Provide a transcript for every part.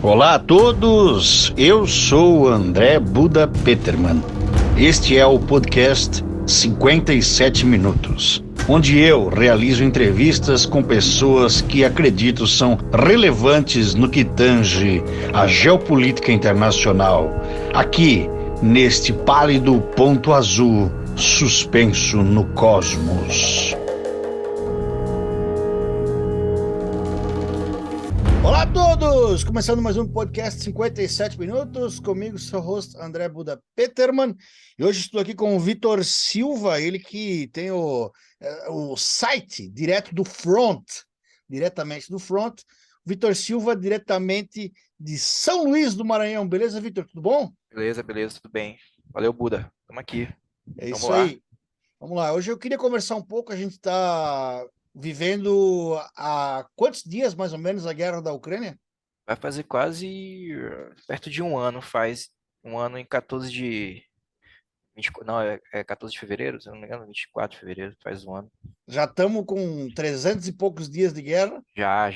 Olá a todos, eu sou o André Buda Peterman. Este é o podcast 57 Minutos, onde eu realizo entrevistas com pessoas que acredito são relevantes no que tange a geopolítica internacional, aqui neste pálido ponto azul suspenso no cosmos. Olá a todos! Começando mais um podcast 57 minutos, comigo, seu host André Buda Peterman. E hoje estou aqui com o Vitor Silva, ele que tem o site diretamente do front. Vitor Silva, diretamente de São Luís do Maranhão. Beleza, Vitor? Tudo bom? Beleza, tudo bem. Valeu, Buda. Estamos aqui. É Vamos isso lá. aí. Vamos lá. Hoje eu queria conversar um pouco. A gente está vivendo há quantos dias, mais ou menos, a guerra da Ucrânia? Vai fazer quase perto de um ano, faz um ano em 14 de... 20, não, é 14 de fevereiro, se eu não me engano, 24 de fevereiro, faz um ano. Já estamos com 300 e poucos dias de guerra. Já.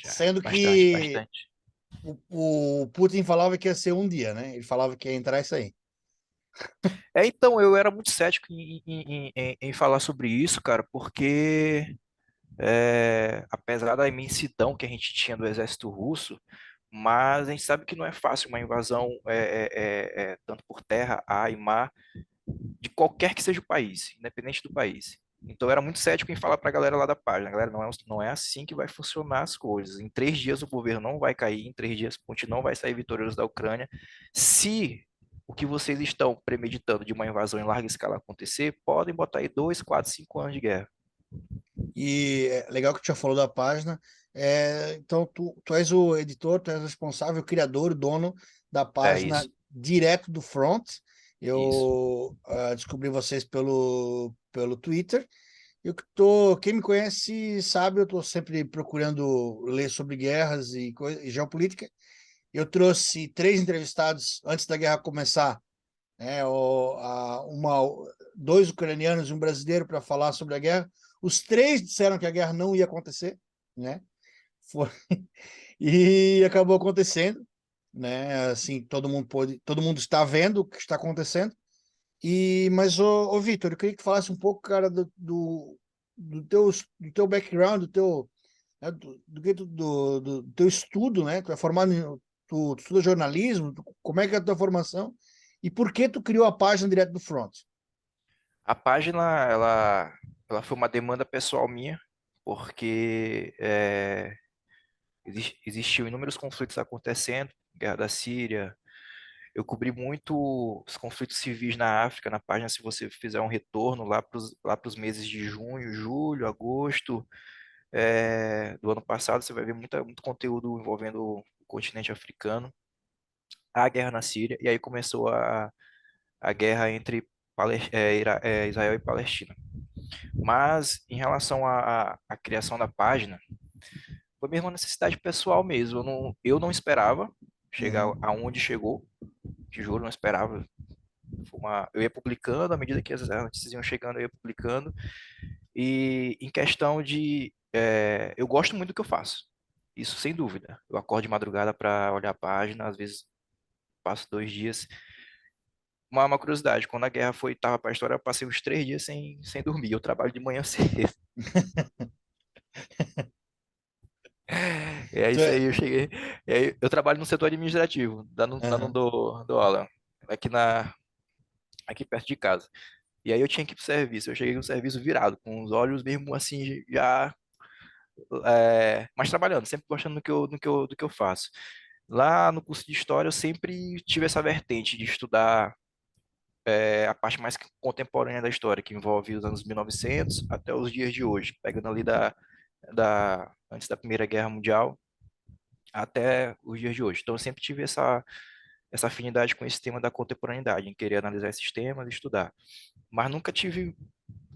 Sendo que Bastante. o Putin falava que ia ser um dia, né? Ele falava que ia entrar isso aí. Então, eu era muito cético em falar sobre isso, cara, porque apesar da imensidão que a gente tinha do exército russo, mas a gente sabe que não é fácil uma invasão tanto por terra, ar e mar, de qualquer que seja o país, independente do país. Então eu era muito cético em falar para a galera lá da página, galera, não é assim que vai funcionar as coisas. Em 3 dias o governo não vai cair, em 3 dias Putin não vai sair vitorioso da Ucrânia. Se o que vocês estão premeditando de uma invasão em larga escala acontecer, podem botar aí 2, 4, 5 anos de guerra. E é legal que tu já falou da página. Então, tu és o editor, tu és o responsável, o criador, o dono da É página isso, direto do front. isso. Eu descobri vocês pelo Twitter. Quem me conhece sabe, eu estou sempre procurando ler sobre guerras e geopolítica. Eu trouxe 3 entrevistados antes da guerra começar, né, dois ucranianos e um brasileiro para falar sobre a guerra. Os 3 disseram que a guerra não ia acontecer, né? Foi, e acabou acontecendo, né? Assim, todo mundo está vendo o que está acontecendo. Mas ô Vitor, eu queria que tu falasse um pouco, cara, do teu background, né, do teu estudo, né? Tu é formado tu estuda jornalismo, como é que é a tua formação e por que tu criou a página direto do front? A página, ela foi uma demanda pessoal minha, porque existiu inúmeros conflitos acontecendo, guerra da Síria. Eu cobri muito os conflitos civis na África, na página, se você fizer um retorno lá pros meses de junho, julho, agosto, do ano passado, você vai ver muito conteúdo envolvendo o continente africano, a guerra na Síria, e aí começou a guerra entre Israel e Palestina. Mas, em relação à criação da página, foi mesmo uma necessidade pessoal mesmo. Eu não esperava chegar Uhum. aonde chegou, te juro, não esperava. Eu ia publicando, à medida que as notícias iam chegando, eu ia publicando. E em questão de. Eu gosto muito do que eu faço. Isso sem dúvida. Eu acordo de madrugada para olhar a página, às vezes passo 2 dias. Uma curiosidade, quando a guerra tava para a história, eu passei uns 3 dias sem dormir. Eu trabalho de manhã cedo. É Tu isso é- aí, eu cheguei. E aí, eu trabalho no setor administrativo, dando Aham. do aula, aqui perto de casa. E aí eu tinha que ir pro serviço. Eu cheguei no serviço virado, com os olhos mesmo assim, já. Mas trabalhando, sempre gostando do que eu faço. Lá no curso de História, eu sempre tive essa vertente de estudar a parte mais contemporânea da história, que envolve os anos 1900 até os dias de hoje, pegando ali antes da Primeira Guerra Mundial até os dias de hoje. Então, eu sempre tive essa afinidade com esse tema da contemporaneidade, em querer analisar esses temas e estudar. Mas nunca tive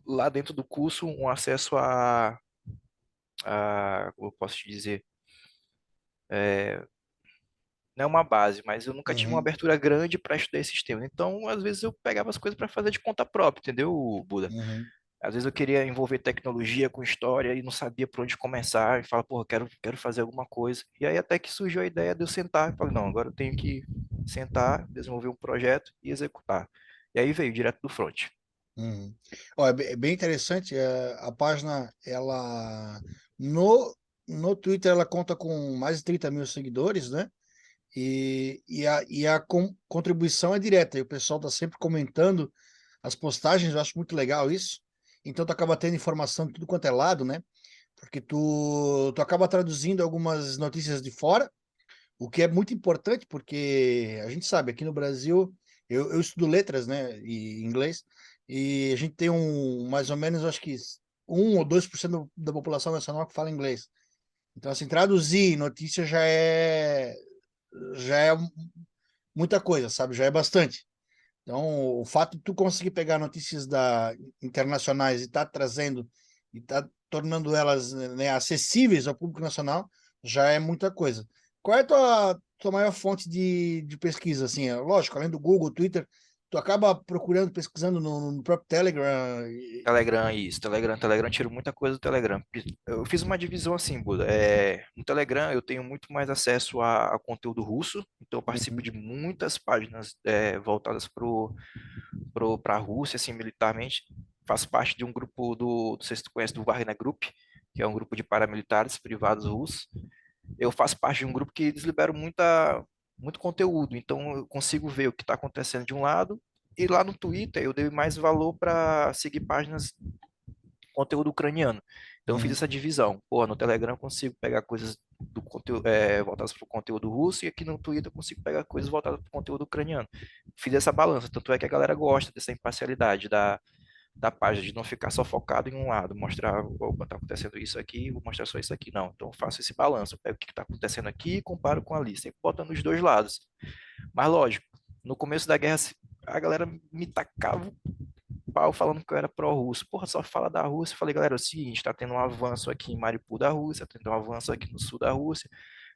lá dentro do curso um acesso como eu posso te dizer, não é uma base, mas eu nunca tive uma Uhum. abertura grande para estudar esses temas. Então, às vezes eu pegava as coisas para fazer de conta própria, entendeu, Buda? Uhum. Às vezes eu queria envolver tecnologia com história e não sabia por onde começar, e fala, pô, quero fazer alguma coisa. E aí até que surgiu a ideia de eu sentar, e falei, não, agora eu tenho que sentar, desenvolver um projeto e executar. E aí veio direto do front. Uhum. Ó, é bem interessante. A página, ela no Twitter, ela conta com mais de 30 mil seguidores, né? E a contribuição é direta. E o pessoal está sempre comentando as postagens. Eu acho muito legal isso. Então, tu acaba tendo informação de tudo quanto é lado, né? Porque tu acaba traduzindo algumas notícias de fora, o que é muito importante, porque a gente sabe, aqui no Brasil, eu estudo letras, né, e inglês, e a gente tem mais ou menos, acho que 1 ou 2% da população nacional que fala inglês. Então, assim, traduzir notícia já é muita coisa, sabe? Já é bastante. Então, o fato de tu conseguir pegar notícias internacionais e tá trazendo e tá tornando elas, né, acessíveis ao público nacional, já é muita coisa. Qual é a tua maior fonte de pesquisa? Assim, lógico, além do Google, Twitter, tu acaba procurando, pesquisando no próprio Telegram. Telegram, isso, Telegram, tiro muita coisa do Telegram. Eu fiz uma divisão assim, Buda. No Telegram eu tenho muito mais acesso a conteúdo russo, então eu participo Uhum, de muitas páginas voltadas para a Rússia, assim, militarmente. Faço parte de um grupo não sei se tu conhece, do Wagner Group, que é um grupo de paramilitares privados russos. Eu faço parte de um grupo que eles liberam muito conteúdo, então eu consigo ver o que está acontecendo de um lado, e lá no Twitter eu dei mais valor para seguir páginas conteúdo ucraniano. Então eu fiz uhum, essa divisão. Pô, no Telegram eu consigo pegar coisas do conteúdo, voltadas para o conteúdo russo, e aqui no Twitter eu consigo pegar coisas voltadas para o conteúdo ucraniano. Fiz essa balança, tanto é que a galera gosta dessa imparcialidade da página, de não ficar só focado em um lado, mostrar, opa, tá acontecendo isso aqui, vou mostrar só isso aqui. Não, então eu faço esse balanço, eu pego o que está acontecendo aqui e comparo com ali, sempre botando os dois lados. Mas lógico, no começo da guerra, a galera me tacava pau falando que eu era pró-russo. Porra, só fala da Rússia. Eu falei, galera, é o seguinte, tá tendo um avanço aqui em Mariupol da Rússia, tá tendo um avanço aqui no sul da Rússia,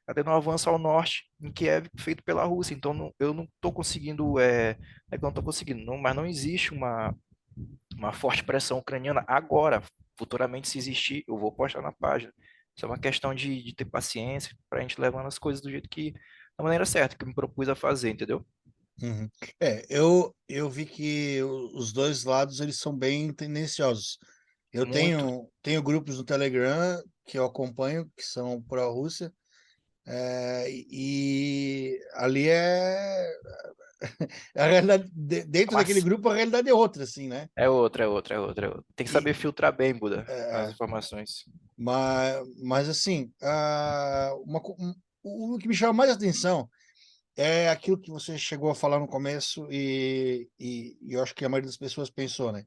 tá tendo um avanço ao norte, em Kiev, feito pela Rússia. Então, eu não tô conseguindo, não é que eu não tô conseguindo, não, mas não existe uma forte pressão ucraniana agora. Futuramente, se existir, eu vou postar na página. Isso é uma questão de ter paciência pra gente levando as coisas do jeito que, da maneira certa, que eu me propus a fazer, entendeu? uhum. Eu vi que os dois lados eles são bem tendenciosos. Eu Muito. tenho grupos no Telegram que eu acompanho, que são pró-Rússia. E ali a realidade, dentro daquele Mas grupo, a realidade é outra, assim, né? é outra. Tem que E, saber filtrar bem, Buda, as é, informações. mas assim, o que me chama mais atenção é aquilo que você chegou a falar no começo e eu acho que a maioria das pessoas pensou, né?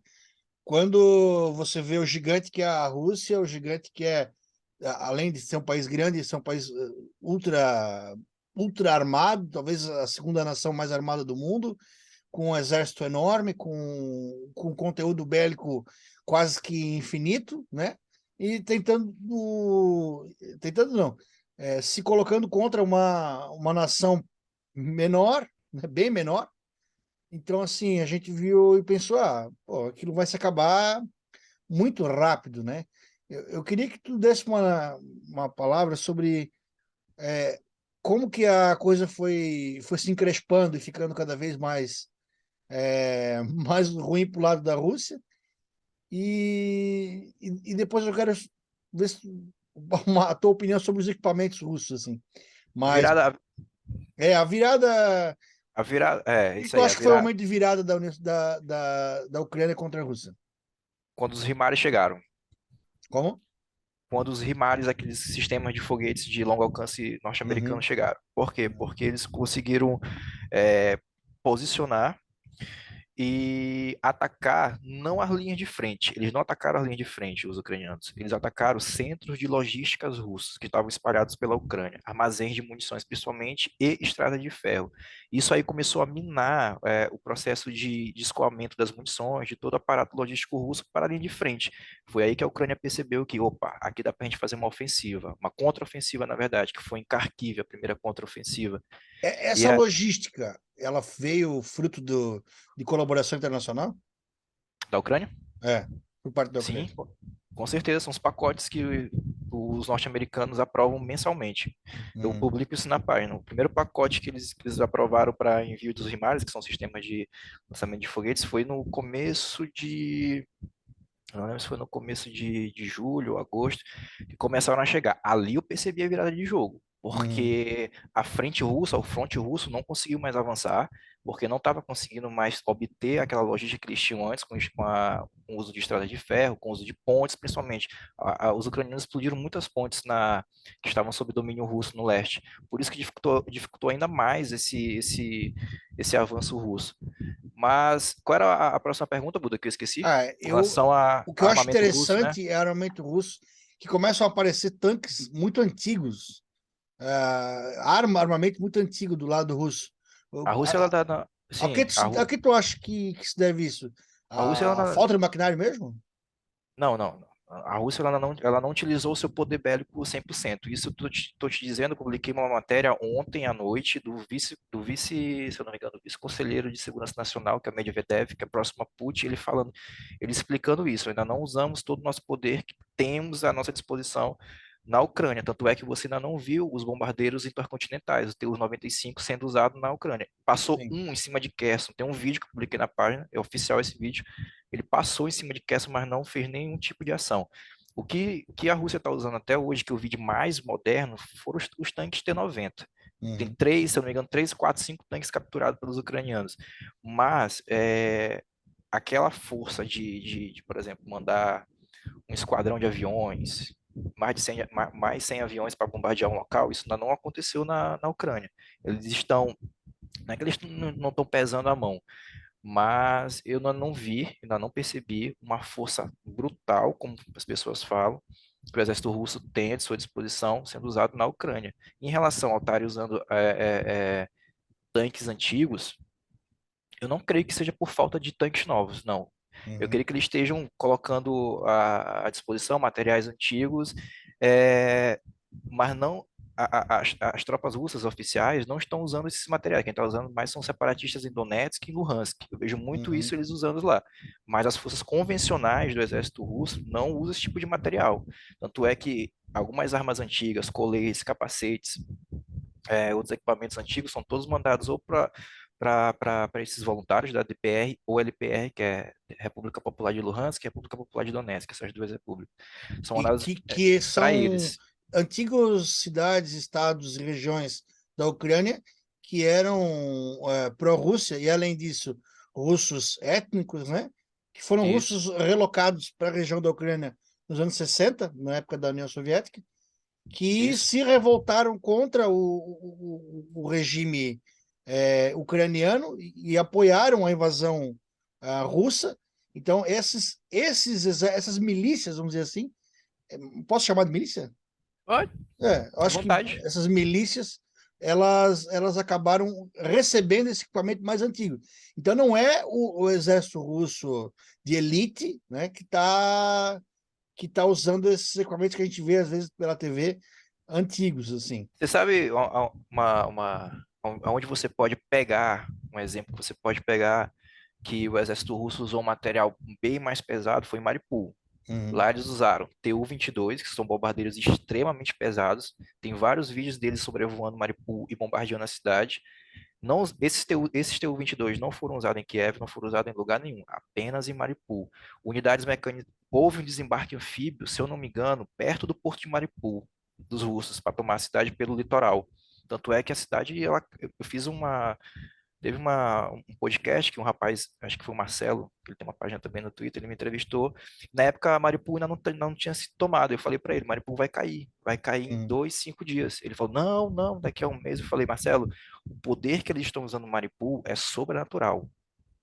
Quando você vê o gigante que é a Rússia, o gigante que é, além de ser um país grande, ser um país ultra armado, talvez a segunda nação mais armada do mundo, com um exército enorme, com conteúdo bélico quase que infinito, né? E tentando não, se colocando contra uma nação menor, né, bem menor. Então, assim, a gente viu e pensou, pô, aquilo vai se acabar muito rápido, né? Eu queria que tu desse uma palavra sobre como que a coisa foi se encrespando e ficando cada vez mais ruim para o lado da Rússia. E depois eu quero ver a tua opinião sobre os equipamentos russos, assim. A Mas virada, a virada. é, O que isso tu aí, acha que foi o momento de virada da Ucrânia contra a Rússia? quando os Himares chegaram. Como? Quando os Himares, aqueles sistemas de foguetes de longo alcance norte-americanos Uhum, chegaram. Por quê? Porque eles conseguiram é, posicionar e atacar não as linhas de frente. Eles não atacaram as linhas de frente, os ucranianos. Eles atacaram centros de logísticas russos que estavam espalhados pela Ucrânia, armazéns de munições principalmente e estrada de ferro. Isso aí começou a minar o processo de escoamento das munições, de todo o aparato logístico russo para a linha de frente. Foi aí que a Ucrânia percebeu que, opa, aqui dá para a gente fazer uma ofensiva, uma contraofensiva, na verdade, que foi em Kharkiv, a primeira contraofensiva. E Essa logística, ela veio fruto de colaboração internacional? da Ucrânia? É. por parte da Sim, Ucrânia. com certeza, são os pacotes que os norte-americanos aprovam mensalmente. Eu Hum, publico isso na página. O primeiro pacote que eles aprovaram para envio dos HIMARS, que são sistemas de lançamento de foguetes, foi no começo de. Eu não lembro se foi no começo de julho, agosto, que começaram a chegar. Ali eu percebi a virada de jogo, hum, porque a frente russa, o fronte russo não conseguiu mais avançar, porque não estava conseguindo mais obter aquela logística que eles tinham antes, com o uso de estradas de ferro, com o uso de pontes, principalmente. Os ucranianos explodiram muitas pontes que estavam sob domínio russo no leste. Por isso que dificultou ainda mais esse avanço russo. Mas qual era a próxima pergunta, Buda, que eu esqueci? Ah, Com relação a o que eu acho armamento russo, né? interessante é armamento russo, que começam a aparecer tanques muito antigos, armamento muito antigo do lado russo. A Rússia, ela dá. Sim, A que tu acha que se deve isso? a Rússia, ela A falta de maquinário mesmo? não, não. A Rússia ela não utilizou o seu poder bélico 100%. Isso eu tô te dizendo, eu publiquei uma matéria ontem à noite do vice, se eu não me engano, do vice-conselheiro de Segurança Nacional, que é Medvedev, que é próximo a Putin, ele explicando isso. Ainda não usamos todo o nosso poder que temos à nossa disposição na Ucrânia. Tanto é que você ainda não viu os bombardeiros intercontinentais, o Tu-95 sendo usado na Ucrânia. Passou Sim. um em cima de Kherson. Tem um vídeo que eu publiquei na página, é oficial esse vídeo. Ele passou em cima de Kherson, mas não fez nenhum tipo de ação. O que a Rússia está usando até hoje, que eu vi de mais moderno, foram os tanques T-90. Tem Uhum, três, se eu não me engano, três, quatro, cinco tanques capturados pelos ucranianos. Mas aquela força de, por exemplo, mandar um esquadrão de aviões, mais 100 aviões para bombardear um local, isso ainda não aconteceu na Ucrânia. Eles estão, não é que eles não estão pesando a mão, mas eu não vi, ainda não percebi uma força brutal, como as pessoas falam, que o exército russo tem à sua disposição sendo usado na Ucrânia. Em relação ao estar usando tanques antigos, eu não creio que seja por falta de tanques novos, não. Eu uhum, creio que eles estejam colocando à disposição materiais antigos, é, mas não. As tropas russas oficiais não estão usando esses materiais. Quem está usando mais são separatistas em Donetsk e Luhansk. Eu vejo muito uhum, isso eles usando lá. Mas as forças convencionais do exército russo não usam esse tipo de material. Tanto é que algumas armas antigas, coletes, capacetes, outros equipamentos antigos são todos mandados ou para esses voluntários da DPR ou LPR, que é República Popular de Luhansk e República Popular de Donetsk, essas duas repúblicas. São e mandados que para são eles. antigos cidades, estados e regiões da Ucrânia que eram pró-Rússia e, além disso, russos étnicos, né? Que foram Isso, russos relocados para a região da Ucrânia nos anos 60, na época da União Soviética, que isso. se revoltaram contra o regime ucraniano e apoiaram a invasão russa. Então, essas milícias, vamos dizer assim, posso chamar de milícia? Pode, Eu à acho que vontade. essas milícias elas acabaram recebendo esse equipamento mais antigo. Então não é o exército russo de elite, né, que tá usando esses equipamentos que a gente vê às vezes pela TV antigos assim. Você sabe aonde você pode pegar, um exemplo que você pode pegar que o exército russo usou um material bem mais pesado foi em Mariupol. Uhum, Lá eles usaram Tu-22, que são bombardeiros extremamente pesados. Tem vários vídeos deles sobrevoando Mariupol e bombardeando a cidade. Não, esses Tu-22 não foram usados em Kiev, não foram usados em lugar nenhum, apenas em Mariupol. Unidades mecânicas. Houve um desembarque anfíbio, se eu não me engano, perto do porto de Mariupol, dos russos, para tomar a cidade pelo litoral. Tanto é que a cidade, eu fiz Teve um podcast que um rapaz, acho que foi o Marcelo, que ele tem uma página também no Twitter, ele me entrevistou. Na época, a Mariupol ainda não tinha sido tomada. Eu falei para ele: Mariupol vai cair em uhum, 2, 5 dias. Ele falou: não, não, daqui a um mês. Eu falei: Marcelo, o poder que eles estão usando no Mariupol é sobrenatural.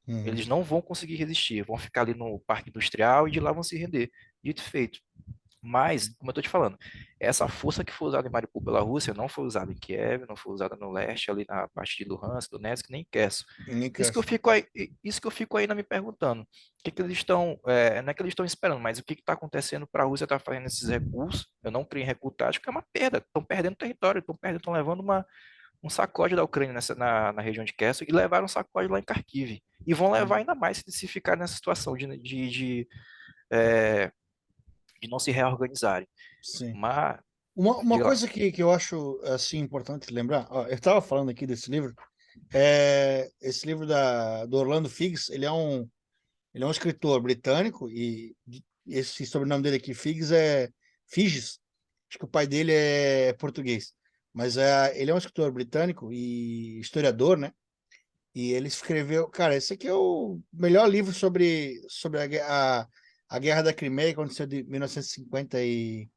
uhum, Eles não vão conseguir resistir, vão ficar ali no parque industrial e de lá vão se render. Dito e feito. Mas, como eu estou te falando, essa força que foi usada em Mariupol pela Rússia não foi usada em Kiev, não foi usada no leste, ali na parte de Luhansk, Donetsk, nem em Kherson. Isso que eu Nicas. fico aí, isso que eu fico ainda me perguntando. O que que eles estão, não é que eles estão esperando, mas o que está acontecendo para a Rússia estar fazendo esses recursos? Eu não creio em recuo tático, é uma perda. Estão perdendo território, estão levando um sacode da Ucrânia na região de Kherson e levaram um sacode lá em Kharkiv. E vão levar Uhum. ainda mais se ficar nessa situação de não se reorganizarem. Sim. Mas, Uma diga lá. coisa que eu acho assim importante lembrar, ó, eu estava falando aqui desse livro, esse livro do Orlando Figes, ele é um escritor britânico e esse sobrenome dele aqui, Figes, acho que o pai dele é português, mas ele é um escritor britânico e historiador, né? E ele escreveu, cara, esse aqui é o melhor livro sobre a Guerra da Crimeia, que aconteceu de 1954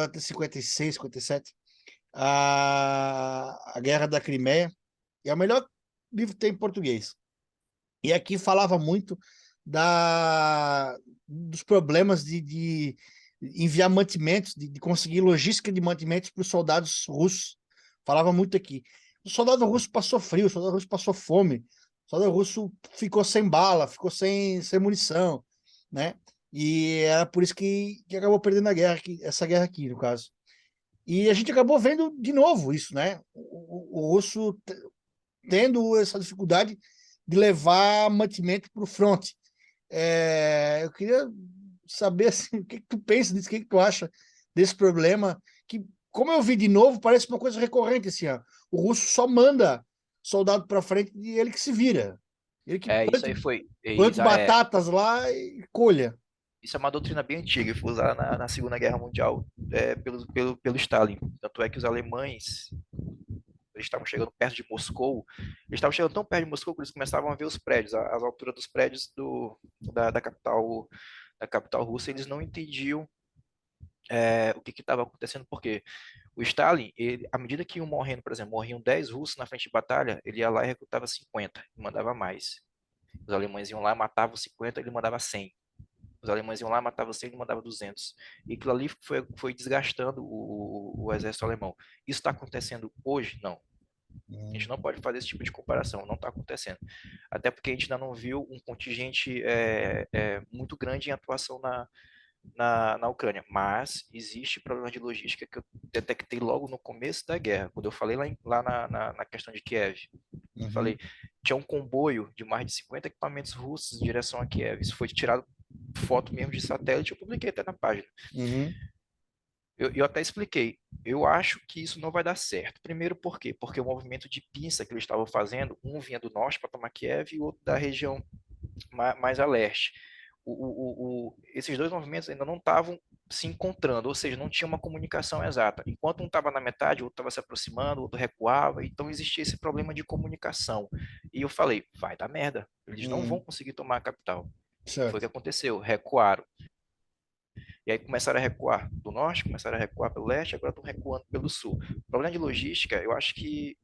até 56, 57, a Guerra da Crimeia, e é o melhor livro que tem em português. E aqui falava muito dos problemas de enviar mantimentos, de conseguir logística de mantimentos para os soldados russos. Falava muito aqui. O soldado russo passou frio, o soldado russo passou fome, o soldado russo ficou sem bala, ficou sem munição, né? E era por isso que acabou perdendo a guerra, essa guerra aqui, no caso. E a gente acabou vendo de novo isso, né? O russo tendo essa dificuldade de levar mantimento para o front. Eu queria saber assim, o que tu pensa disso, o que tu acha desse problema, que, como eu vi de novo, parece uma coisa recorrente, assim, ó, o russo só manda soldado para frente e ele que se vira. Ele que Isso aí foi. planta batatas lá e colha. Isso é uma doutrina bem antiga e foi usada na Segunda Guerra Mundial pelo Stalin. Tanto é que os alemães, eles estavam chegando perto de Moscou, eles estavam chegando tão perto de Moscou que eles começavam a ver os prédios, as alturas dos prédios da capital russa, eles não entendiam o que estava acontecendo, porque o Stalin, à medida que iam morrendo, por exemplo, morriam 10 russos na frente de batalha, ele ia lá e recrutava 50, e mandava mais. Os alemães iam lá, matavam 50, ele mandava 100. Os alemães iam lá, matavam 100, ele mandava 200. E aquilo ali foi desgastando o exército alemão. Isso está acontecendo hoje? Não. A gente não pode fazer esse tipo de comparação, não está acontecendo. Até porque a gente ainda não viu um contingente muito grande em atuação na Ucrânia. Mas existe problema de logística que eu detectei logo no começo da guerra, quando eu falei lá na questão de Kiev. Falei, tinha um comboio de mais de 50 equipamentos russos em direção a Kiev. Isso foi tirado foto mesmo de satélite, eu publiquei até na página. Uhum. Eu até expliquei. Eu acho que isso não vai dar certo. Primeiro, por quê? Porque o movimento de pinça que eles estavam fazendo, um vinha do norte para tomar Kiev e o outro da região mais a leste. Esses dois movimentos ainda não estavam se encontrando, ou seja, não tinha uma comunicação exata. Enquanto um estava na metade, o outro estava se aproximando, o outro recuava, então existia esse problema de comunicação. E eu falei, vai dar merda, eles não vão conseguir tomar a capital. Foi o que Certo. aconteceu, recuaram. E aí começaram a recuar do norte, começaram a recuar pelo leste, agora estão recuando pelo sul. O problema de logística, eu acho que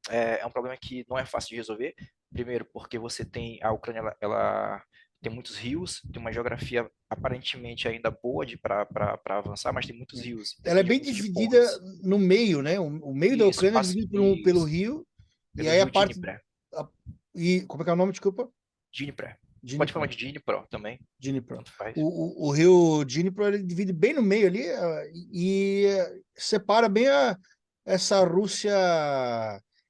é um problema que não é fácil de resolver. Primeiro, porque você tem a Ucrânia, ela tem muitos rios, tem uma geografia aparentemente ainda boa para avançar, mas tem muitos rios, Ela é depende bem muito de dividida pontes. no meio, né? O meio da Isso, Ucrânia é passa dividido pelo isso, rio, e pelo aí a rio parte. Dnipro. Como é que é o nome, desculpa? Dnipro. Pode falar Dnipro. de Dnipro também, Dnipro. tanto faz. O rio Dnipro ele divide bem no meio ali e separa bem essa Rússia,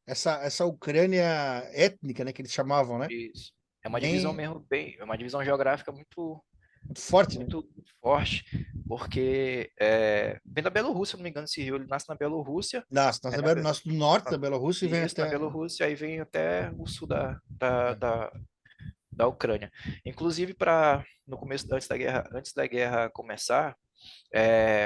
essa Ucrânia étnica, né, que eles chamavam, né? Isso. É uma divisão Bem mesmo é uma divisão geográfica muito forte, né? muito forte, porque vem da Bielorrússia, se não me engano, esse rio ele nasce na Bielorrússia, Nasce aí do norte da Bielorrússia e vem isso, na até. Bielorrússia, aí vem até o sul É. da Ucrânia. Inclusive, no começo, antes da guerra começar,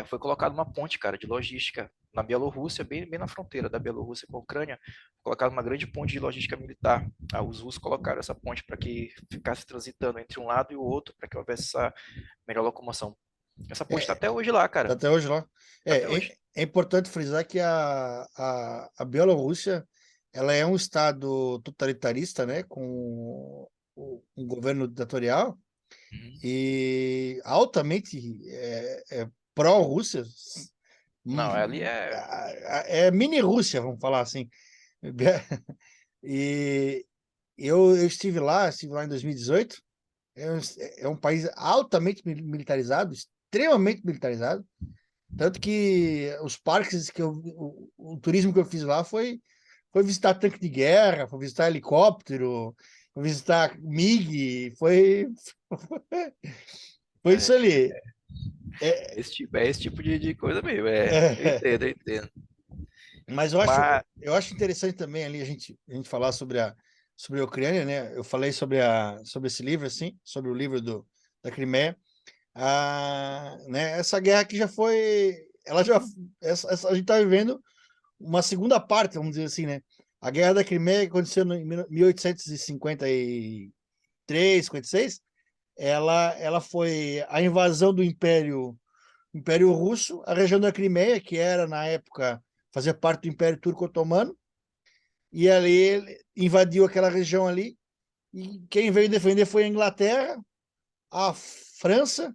foi colocada uma ponte, cara, de logística na Bielorrússia, bem na fronteira da Bielorrússia com a Ucrânia, colocaram uma grande ponte de logística militar. Os russos colocaram essa ponte para que ficasse transitando entre um lado e o outro, para que houvesse essa melhor locomoção. Essa ponte está É, até hoje lá, tá cara. até hoje lá. Tá até hoje. É importante frisar que a Bielorrússia ela é um estado totalitarista, né, com um governo ditatorial Uhum. e altamente pró-Rússia. Não, Hum, ali é. É mini-Rússia, vamos falar assim. E eu estive lá em 2018. É um país altamente militarizado, extremamente militarizado. Tanto que os parques o turismo que eu fiz lá foi visitar tanque de guerra, foi visitar helicóptero, foi visitar MiG, foi Foi isso ali. É É, esse tipo de coisa mesmo. Eu é, entendo, eu entendo. mas Mas, eu acho interessante também ali a gente falar sobre a Ucrânia, né? Eu falei sobre esse livro, assim, sobre o livro da Crimeia. Né, essa guerra que já foi, ela já, a gente está vivendo uma segunda parte, vamos dizer assim, né? A Guerra da Crimeia, que aconteceu em 1853, 56, ela foi a invasão do Império Russo, a região da Crimeia, que era na época fazia parte do Império Turco-Otomano, e ali ele invadiu aquela região ali, e quem veio defender foi a Inglaterra, a França.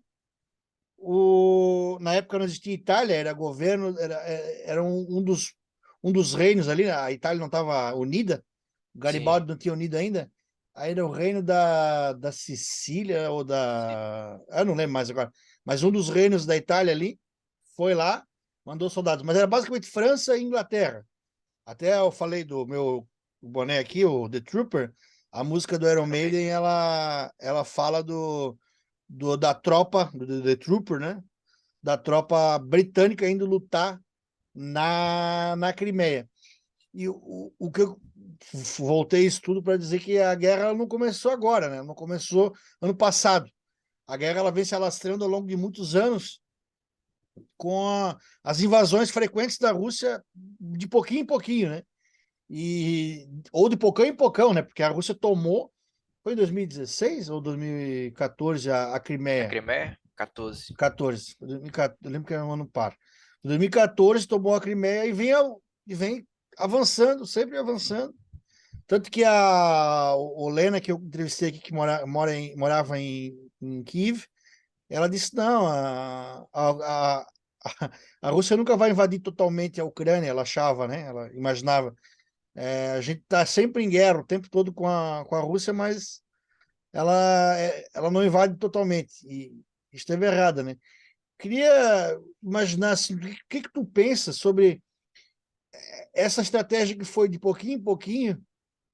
Na época não existia Itália, era governo, era um dos reinos ali, a Itália não estava unida, o sim, Garibaldi não tinha unido ainda, aí era o reino da Sicília ou sim. eu não lembro mais agora, mas um dos reinos da Itália ali foi lá, mandou soldados, mas era basicamente França e Inglaterra. Até eu falei do meu boné aqui, o The Trooper, a música do Iron Também. Maiden, ela fala da tropa, do The Trooper, né? Da tropa britânica indo lutar na Crimeia. E o que eu voltei isso tudo para dizer que a guerra não começou agora, né? Não começou ano passado. A guerra ela vem se alastrando ao longo de muitos anos com as invasões frequentes da Rússia de pouquinho em pouquinho, né? Ou de pocão em pocão, né? Porque a Rússia tomou, foi em 2016 ou 2014 a A Crimeia? Crimeia, 14. 14. 2014, eu lembro que era um ano par. Em 2014 tomou a Crimeia e vem avançando, sempre avançando. Tanto que a Olena, que eu entrevistei aqui, que morava em Kiev, ela disse: não, a Rússia nunca vai invadir totalmente a Ucrânia, ela achava, né? Ela imaginava. A gente está sempre em guerra o tempo todo com a Rússia, mas ela não invade totalmente. E esteve errada, né? Queria imaginar assim, o que tu pensa sobre essa estratégia que foi de pouquinho em pouquinho,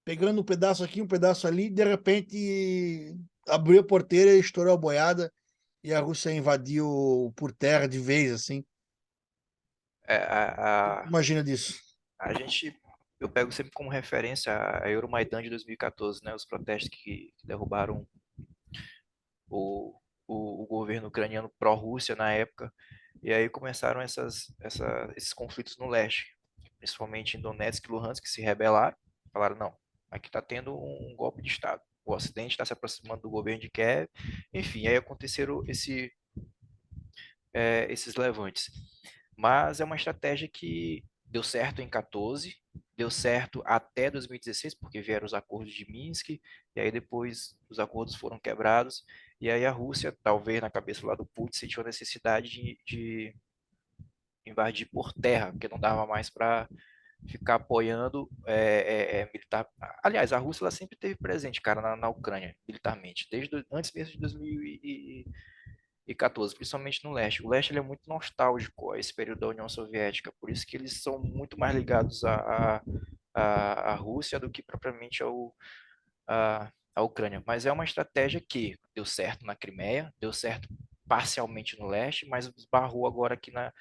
pegando um pedaço aqui, um pedaço ali, de repente abriu a porteira, estourou a boiada e a Rússia invadiu por terra de vez, assim. É, O que tu imagina disso? a gente, eu pego sempre como referência a Euromaidan de 2014, né? Os protestos que derrubaram o, o governo ucraniano pró-Rússia na época. E aí começaram esses conflitos no leste, principalmente em Donetsk e Luhansk, que se rebelaram. Falaram, não, aqui está tendo um golpe de Estado. O Ocidente está se aproximando do governo de Kiev. Enfim, aí aconteceram esses levantes. Mas é uma estratégia que deu certo em 14, deu certo até 2016, porque vieram os acordos de Minsk, e aí depois os acordos foram quebrados, e aí a Rússia, talvez na cabeça lá do Putin, sentiu a necessidade de invadir por terra, porque não dava mais para ficar apoiando militar. Aliás, a Rússia ela sempre esteve presente, cara, na Ucrânia, militarmente, desde antes mesmo de 2014, principalmente no leste. O leste ele é muito nostálgico a esse período da União Soviética, por isso que eles são muito mais ligados à Rússia do que propriamente à Ucrânia. Mas é uma estratégia que deu certo na Crimeia, deu certo parcialmente no leste, mas esbarrou agora aqui na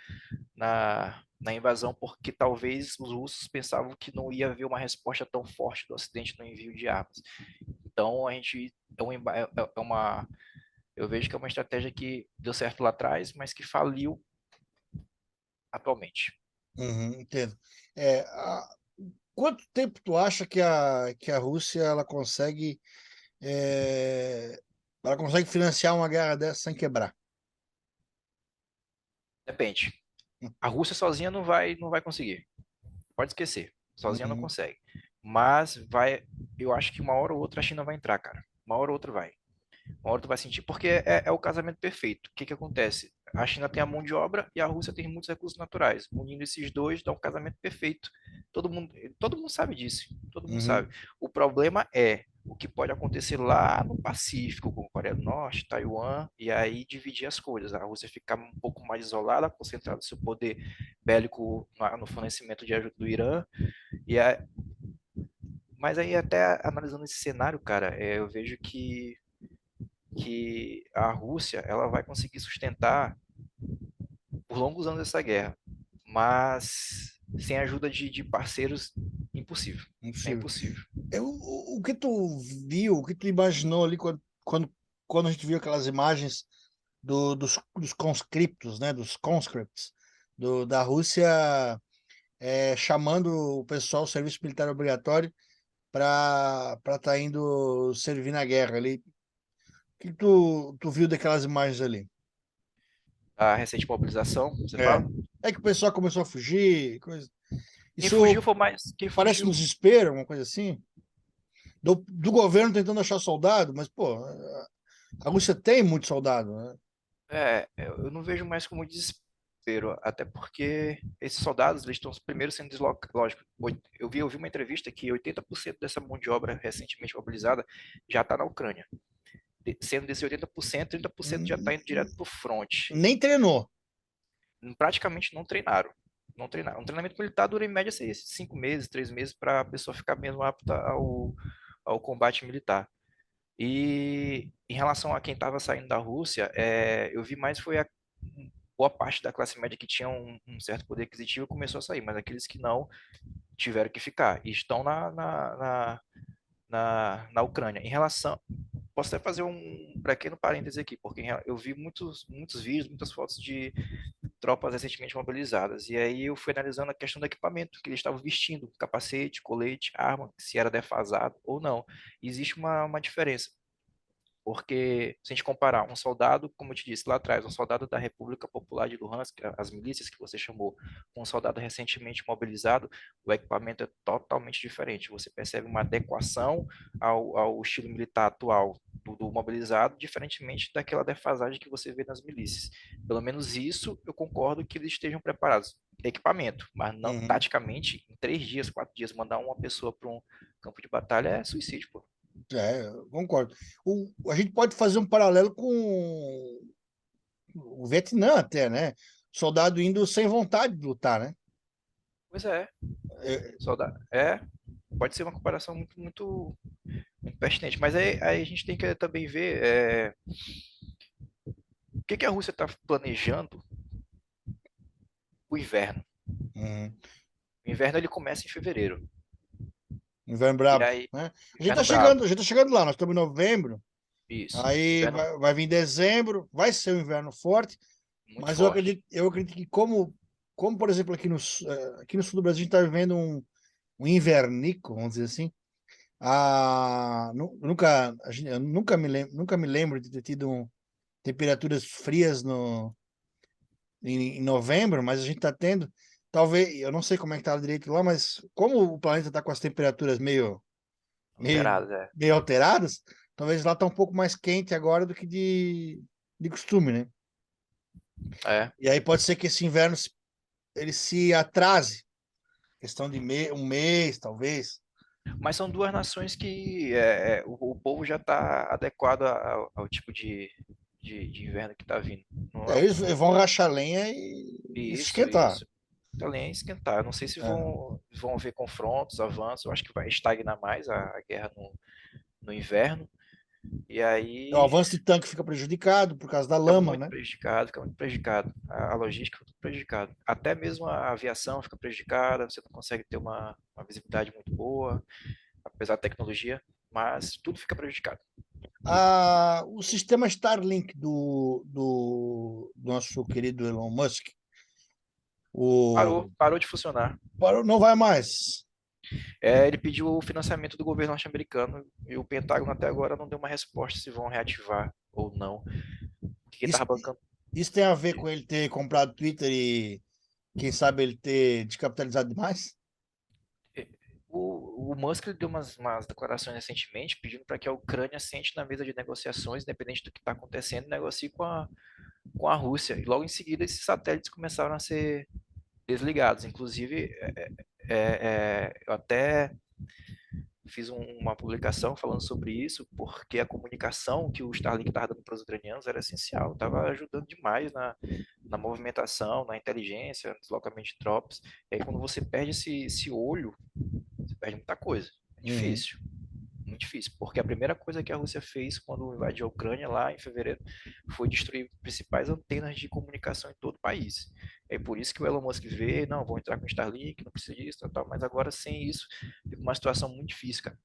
invasão, porque talvez os russos pensavam que não ia haver uma resposta tão forte do Ocidente no envio de armas. Então a gente é uma eu vejo que é uma estratégia que deu certo lá atrás, mas que faliu atualmente. Uhum, entendo. Quanto tempo tu acha que a Rússia é, ela consegue financiar uma guerra dessa sem quebrar? Depende. A Rússia sozinha não vai conseguir. Pode esquecer. Sozinha não Uhum, consegue. Mas eu acho que uma hora ou outra a China vai entrar, cara. Uma hora ou outra vai. Uma hora tu vai sentir, porque é o casamento perfeito. O que que acontece? A China tem a mão de obra e a Rússia tem muitos recursos naturais. Unindo esses dois dá um casamento perfeito. Todo mundo sabe disso. Todo mundo sabe. uhum, O problema é o que pode acontecer lá no Pacífico, com Coreia do Norte, Taiwan, e aí dividir as coisas. A Rússia ficar um pouco mais isolada, concentrada seu poder bélico no fornecimento de ajuda do Irã. E a, mas aí até analisando esse cenário, cara, eu vejo que que a Rússia ela vai conseguir sustentar por longos anos essa guerra, mas sem a ajuda de parceiros, impossível. É Impossível. impossível. O que tu viu, o que tu imaginou ali quando a gente viu aquelas imagens dos conscriptos, né? Dos conscripts da Rússia chamando o pessoal ao serviço militar obrigatório para estar indo servir na guerra ali. O que tu viu daquelas imagens ali? A recente mobilização, você É. fala? É que o pessoal começou a fugir, coisa. Quem Isso fugiu foi mais. Quem parece um fugiu. desespero, uma coisa assim. Do governo tentando achar soldado, mas, pô, a Rússia tem muito soldado, né? Eu não vejo mais como desespero, até porque esses soldados eles estão primeiro sendo deslocados. Lógico, eu vi uma entrevista que 80% dessa mão de obra recentemente mobilizada já está na Ucrânia. Sendo desse 80%, 30% já está indo direto para o front. Nem treinou. Praticamente não treinaram. Não treinaram. Um treinamento militar dura em média 5 meses, 3 meses, para a pessoa ficar mesmo apta ao combate militar. E em relação a quem estava saindo da Rússia, eu vi mais foi a boa parte da classe média que tinha um certo poder aquisitivo começou a sair, mas aqueles que não tiveram que ficar e estão na Ucrânia. Em relação, posso até fazer um pequeno parêntese aqui, porque eu vi muitos vídeos, muitas fotos de tropas recentemente mobilizadas, e aí eu fui analisando a questão do equipamento que eles estavam vestindo, capacete, colete, arma, se era defasado ou não. E existe uma diferença. Porque, se a gente comparar um soldado, como eu te disse lá atrás, um soldado da República Popular de Luhansk, as milícias que você chamou, com um soldado recentemente mobilizado, o equipamento é totalmente diferente. Você percebe uma adequação ao estilo militar atual do mobilizado, diferentemente daquela defasagem que você vê nas milícias. Pelo menos isso eu concordo que eles estejam preparados. Equipamento, mas não Uhum. taticamente, em 3 dias, 4 dias, mandar uma pessoa para um campo de batalha é suicídio, pô. Eu concordo. A gente pode fazer um paralelo com o Vietnã até, né? Soldado indo sem vontade de lutar, né? Pois é, É, soldado. Pode ser uma comparação muito pertinente, mas aí a gente tem que também ver o que a Rússia está planejando o inverno. uhum. O inverno ele começa em fevereiro. Inverno E brabo, aí, né? inverno bravo. A gente tá chegando lá, nós estamos em novembro, Isso. aí Inverno vai vir dezembro, vai ser um inverno forte, muito mas forte. eu acredito que como por exemplo, aqui no sul do Brasil, a gente está vivendo um invernico, vamos dizer assim. Eu nunca me lembro de ter tido temperaturas frias em novembro, mas a gente está tendo. Talvez, eu não sei como é que tá direito lá, mas como o planeta está com as temperaturas meio, Alterado, é. meio alteradas, talvez lá tá um pouco mais quente agora do que de costume, né? É. E aí pode ser que esse inverno ele se atrase, questão de um mês, talvez. Mas são duas nações que o povo já está adequado ao tipo de inverno que está vindo. Não é Aí eles um. vão rachar lenha e se Isso, esquentar. isso. Além de esquentar. Eu não sei se É. vão haver confrontos, avanços. Eu acho que vai estagnar mais a guerra no inverno. E O aí avanço de tanque fica prejudicado por causa da fica lama, muito né? prejudicado, fica muito prejudicado. A logística fica muito prejudicada. Até mesmo a aviação fica prejudicada, você não consegue ter uma visibilidade muito boa, apesar da tecnologia, mas tudo fica prejudicado. Tudo. O sistema Starlink do nosso querido Elon Musk, o, Parou de funcionar. não vai mais. Ele pediu o financiamento do governo norte-americano e o Pentágono até agora não deu uma resposta se vão reativar ou não. Quem Isso, estava bancando. isso tem a ver com ele ter comprado Twitter e, quem sabe, ele ter descapitalizado demais? O Musk ele deu umas declarações recentemente pedindo para que a Ucrânia sente na mesa de negociações, independente do que está acontecendo, e negocie com a Rússia. E logo em seguida, esses satélites começaram a ser desligados. Inclusive, eu até fiz uma publicação falando sobre isso, porque a comunicação que o Starlink estava dando para os ucranianos era essencial, estava ajudando demais na movimentação, na inteligência, no deslocamento de tropas. E aí, quando você perde esse olho, você perde muita coisa. É Uhum. difícil. extremamente difícil, porque a primeira coisa que a Rússia fez quando invadiu a Ucrânia lá em fevereiro foi destruir principais antenas de comunicação em todo o país. É por isso que o Elon Musk vê, não, vou entrar com o Starlink, não precisa disso, tal, tal, mas agora sem isso fica uma situação muito difícil, cara.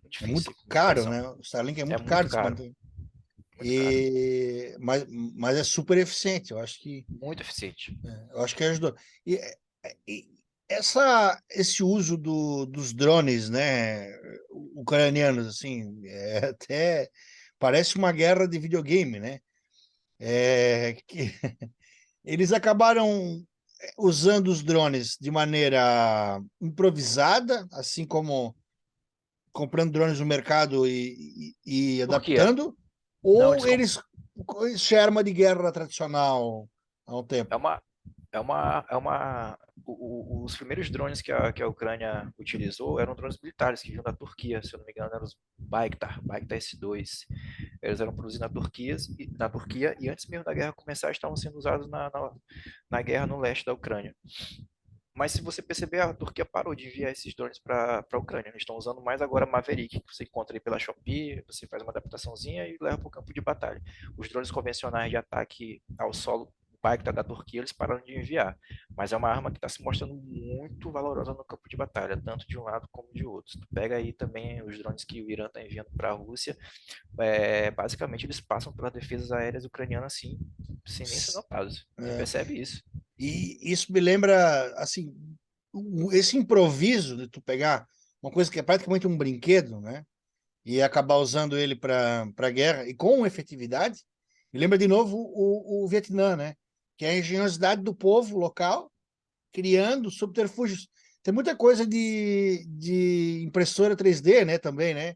Muito É muito difícil de caro, comunicação. né? O Starlink é É muito caro muito de se caro, manter. muito caro, Mas é super eficiente. muito eficiente. Eu acho que ajudou. E, e esse uso dos drones, né, ucranianos, assim, até parece uma guerra de videogame, né? Que eles acabaram usando os drones de maneira improvisada, assim como comprando drones no mercado e Turquia, adaptando, não, ou eles isso é arma de guerra tradicional há um é tempo? uma, os primeiros drones que a Ucrânia utilizou eram drones militares que vinham da Turquia, se eu não me engano, eram os Bayraktar S-2. Eles eram produzidos na Turquia e antes mesmo da guerra começar estavam sendo usados na guerra no leste da Ucrânia. Mas se você perceber, a Turquia parou de enviar esses drones para a Ucrânia. Eles estão usando mais agora Maverick, que você encontra aí pela Shopee, você faz uma adaptaçãozinha e leva para o campo de batalha. Os drones convencionais de ataque ao solo Bayraktar da Turquia, eles pararam de enviar. Mas é uma arma que está se mostrando muito valorosa no campo de batalha, tanto de um lado como de outro. Tu pega aí também os drones que o Irã está enviando para a Rússia, basicamente eles passam pelas defesas aéreas ucranianas assim, sem nem ser notados. Você É, percebe isso? e isso me lembra, assim, esse improviso de tu pegar uma coisa que é praticamente um brinquedo, né? E acabar usando ele para guerra e com efetividade. Me lembra de novo o Vietnã, né? Que é a engenhosidade do povo local criando subterfúgios. Tem muita coisa de impressora 3D, né? Também, né?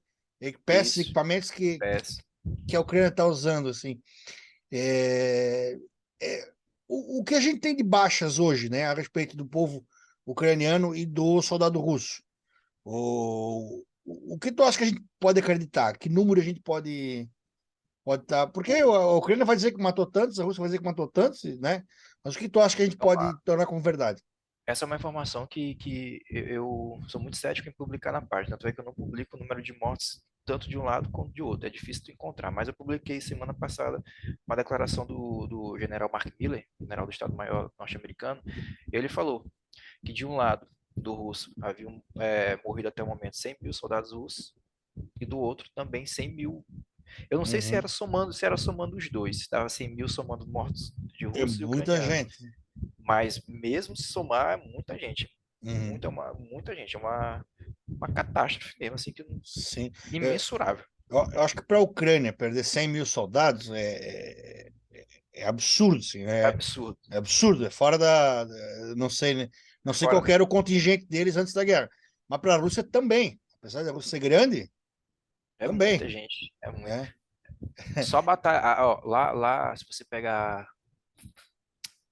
Peças, Isso, equipamentos PS. que a Ucrânia está usando, assim. É, o que a gente tem de baixas hoje, né, a respeito do povo ucraniano e do soldado russo? O que tu acha que a gente pode acreditar? Que número a gente pode estar? Porque a Ucrânia vai dizer que matou tantos, a Rússia vai dizer que matou tantos, né? Mas o que tu acha que a gente pode tornar como verdade? Essa é uma informação que eu sou muito cético em publicar na página, tanto é que eu não publico o número de mortes tanto de um lado quanto de outro, é difícil de encontrar, mas eu publiquei semana passada uma declaração do general Mark Miller, general do Estado-Maior norte-americano, e ele falou que de um lado do russo haviam morrido até o momento 100 mil soldados russos, e do outro também 100 mil. Eu não sei Uhum. se era somando os dois, se estava 100 mil somando mortos de É russos e muita ucranianos. gente. Mas mesmo se somar, é muita gente. Uhum. Muita gente. É uma catástrofe mesmo, assim, que Sim. É, imensurável. eu acho que para a Ucrânia perder 100 mil soldados é absurdo, assim, É absurdo. é absurdo, é fora não sei, né? Não É sei qual fora. que era o contingente deles antes da guerra, mas para a Rússia também, apesar da Rússia ser grande, É muita também, gente. É muito. né? Só batalha. Ó, lá, se você pegar.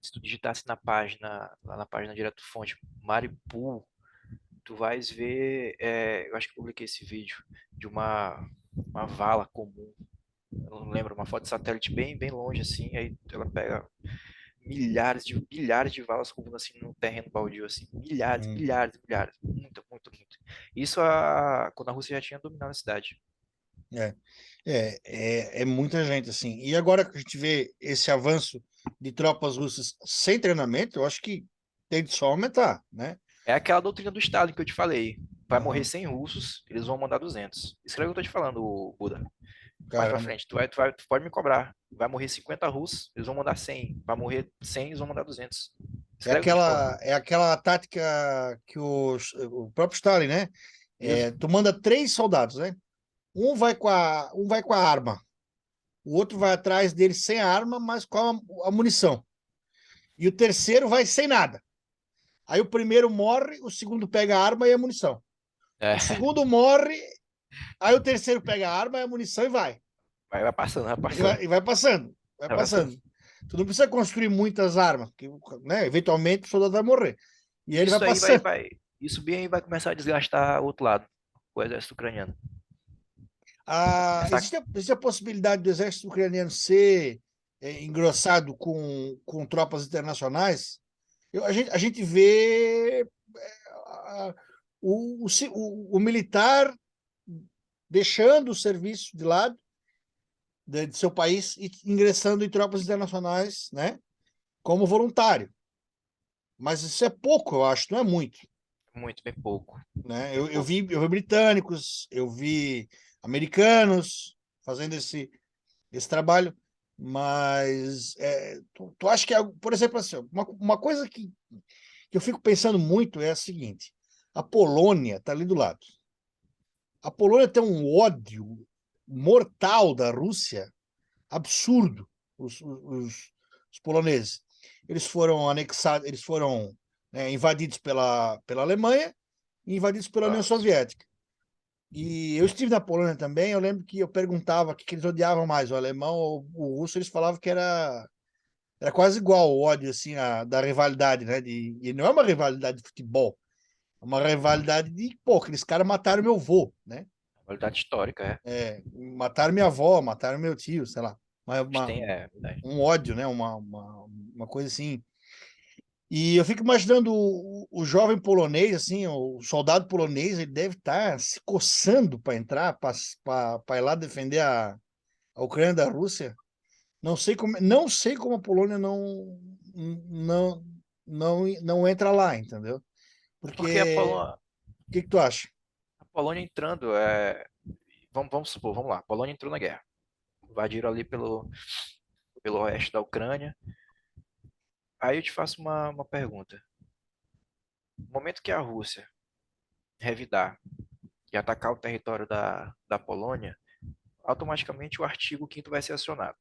Se tu digitasse na página, lá na página direto fonte, Mariupol, tu vais ver. Eu acho que eu publiquei esse vídeo de uma vala comum. Eu não lembro, uma foto de satélite bem, bem longe, assim. Aí ela pega milhares de valas comuns assim no terreno baldio, assim, milhares, Hum, milhares, milhares, muito, muito, muito. Isso quando a Rússia já tinha dominado a cidade. é, é muita gente assim. E agora que a gente vê esse avanço de tropas russas sem treinamento, eu acho que tem de só aumentar, né? É aquela doutrina do Stalin que eu te falei. Vai morrer Aham. 100 russos, eles vão mandar 200. Escreve o que eu tô te falando, Buda. Mais pra Caramba. frente, tu pode me cobrar. Vai morrer 50 russos, eles vão mandar 100. Vai morrer 100, eles vão mandar 200. Escreve o que eu tô te falando. É aquela tática que o próprio Stalin, né? Isso. Tu manda três soldados, né? Um vai com a arma, o outro vai atrás dele sem a arma, mas com a munição. E o terceiro vai sem nada. Aí o primeiro morre, o segundo pega a arma e a munição. É, O segundo morre, aí o terceiro pega a arma e a munição e vai. vai passando, vai passando. E vai passando, vai Vai passando. passando. Tu não precisa construir muitas armas, porque, né, eventualmente o soldado vai morrer. E aí ele vai Isso aí vai, passando. vai, isso bem vai começar a desgastar o outro lado, o exército ucraniano. Essa Existe a possibilidade do exército ucraniano ser engrossado com tropas internacionais? A gente vê o militar deixando o serviço de lado de seu país e ingressando em tropas internacionais, né, como voluntário. Mas isso é pouco, eu acho, não é muito. Muito, bem pouco. Né? Bem pouco. Eu vi britânicos, eu vi americanos fazendo esse trabalho, mas tu acha que, por exemplo, assim, uma coisa que eu fico pensando muito é a seguinte: a Polônia está ali do lado. A Polônia tem um ódio mortal da Rússia absurdo. Os poloneses, eles foram anexados, eles foram, né, invadidos pela Alemanha e invadidos pela União Ah, Soviética. E eu estive na Polônia também, eu lembro que eu perguntava o que eles odiavam mais, o alemão ou o russo, eles falavam que era quase igual o ódio, assim, da rivalidade, né? E não é uma rivalidade de futebol, é uma rivalidade de, pô, aqueles caras mataram meu avô, né? qualidade histórica, é. Mataram minha avó, mataram meu tio, sei lá. Mas tem, verdade. Um ódio, né? Uma coisa assim. E eu fico imaginando o jovem polonês, assim, o soldado polonês, ele deve estar se coçando para entrar, para ir lá defender a Ucrânia da Rússia. Não sei como a Polônia não, não entra lá, entendeu? Porque a Porque, o que tu acha? Polônia entrando, vamos supor, vamos lá, a Polônia entrou na guerra. Invadiram ali pelo oeste da Ucrânia. Aí eu te faço uma pergunta. No momento que a Rússia revidar e atacar o território da Polônia, automaticamente o artigo 5º vai ser acionado.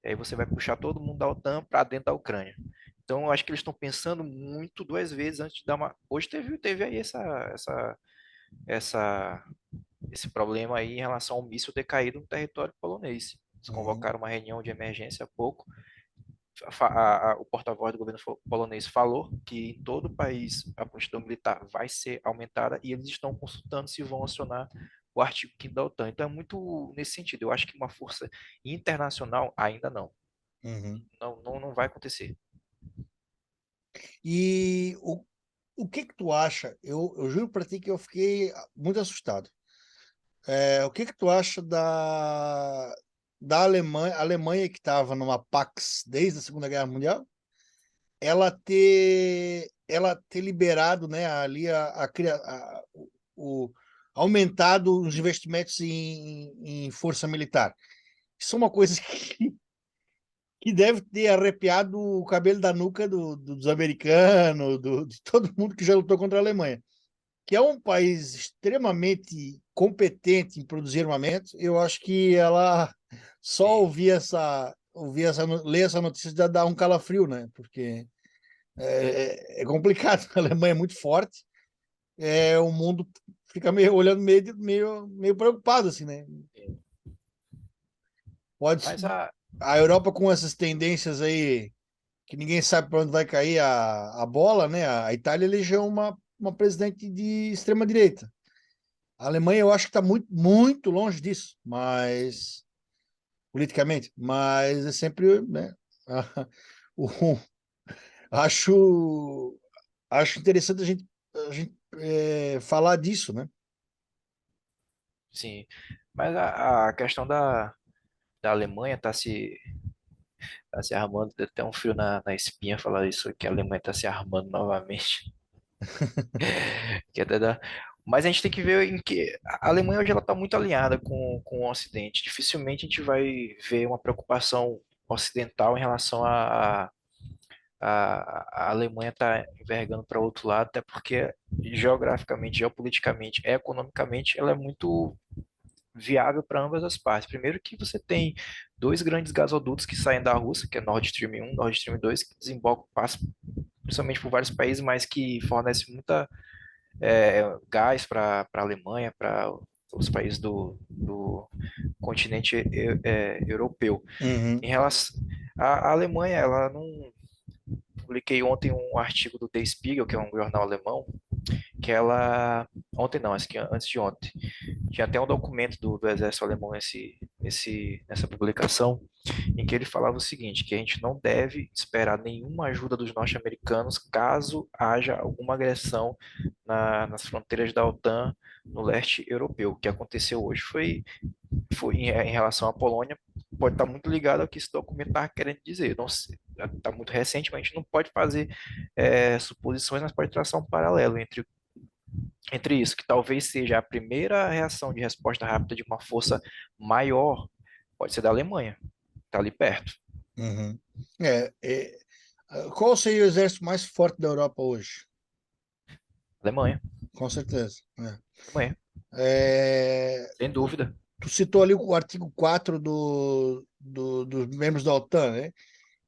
E aí você vai puxar todo mundo da OTAN para dentro da Ucrânia. Então, eu acho que eles estão pensando muito duas vezes antes de dar uma. Hoje teve aí essa, esse problema aí em relação ao míssil ter caído no território polonês. Eles Uhum, convocaram uma reunião de emergência há pouco. O porta-voz do governo polonês falou que em todo o país a prontidão militar vai ser aumentada e eles estão consultando se vão acionar o artigo 5º da OTAN. Então é muito nesse sentido. Eu acho que uma força internacional ainda não. uhum. Não vai acontecer. E o que que tu acha? Eu juro para ti que eu fiquei muito assustado. O que que tu acha da Alemanha, a Alemanha que estava numa Pax desde a Segunda Guerra Mundial, ela ter liberado, né, ali o aumentado os investimentos em força militar. Isso é uma coisa que deve ter arrepiado o cabelo da nuca dos americanos, de todo mundo que já lutou contra a Alemanha, que é um país extremamente competente em produzir armamento. Eu acho que ela só Sim. ler essa notícia já dá um calafrio, né? Porque é complicado. A Alemanha é muito forte, o mundo fica meio olhando meio preocupado, assim, né? Pode Mas a Europa com essas tendências aí que ninguém sabe para onde vai cair a bola, né? A Itália elegeu uma presidente de extrema direita. A Alemanha eu acho que está muito, muito longe disso, mas politicamente, mas é sempre, né? o- acho interessante a gente falar disso, né? sim. Mas a questão da Alemanha tá se armando, deu até um frio na espinha falar isso, que a Alemanha está se armando novamente. Que até dá. Mas a gente tem que ver em que a Alemanha hoje ela está muito alinhada com o Ocidente. Dificilmente a gente vai ver uma preocupação ocidental em relação a Alemanha está envergando para outro lado, até porque geograficamente, geopoliticamente, economicamente, ela é muito viável para ambas as partes. Primeiro que você tem dois grandes gasodutos que saem da Rússia, que é Nord Stream 1, Nord Stream 2, que desembocam, passam principalmente por vários países, mas que fornecem muita gás para a Alemanha, para os países do continente europeu. Uhum, Em relação à Alemanha, ela não publiquei ontem um artigo do Der Spiegel, que é um jornal alemão, que ela ontem não, acho que antes de ontem, tinha até um documento do exército alemão nessa publicação, em que ele falava o seguinte, que a gente não deve esperar nenhuma ajuda dos norte-americanos caso haja alguma agressão nas fronteiras da OTAN no leste europeu. O que aconteceu hoje foi em relação à Polônia, pode estar muito ligado ao que esse documento está querendo dizer. Não está muito recente, mas a gente não pode fazer suposições, mas pode traçar um paralelo entre isso, que talvez seja a primeira reação de resposta rápida de uma força maior, pode ser da Alemanha, está ali perto. Uhum. É, é, qual seria o exército mais forte da Europa hoje? Alemanha, Com certeza. Alemanha, É, sem dúvida. tu citou ali o artigo 4 dos membros da OTAN, né?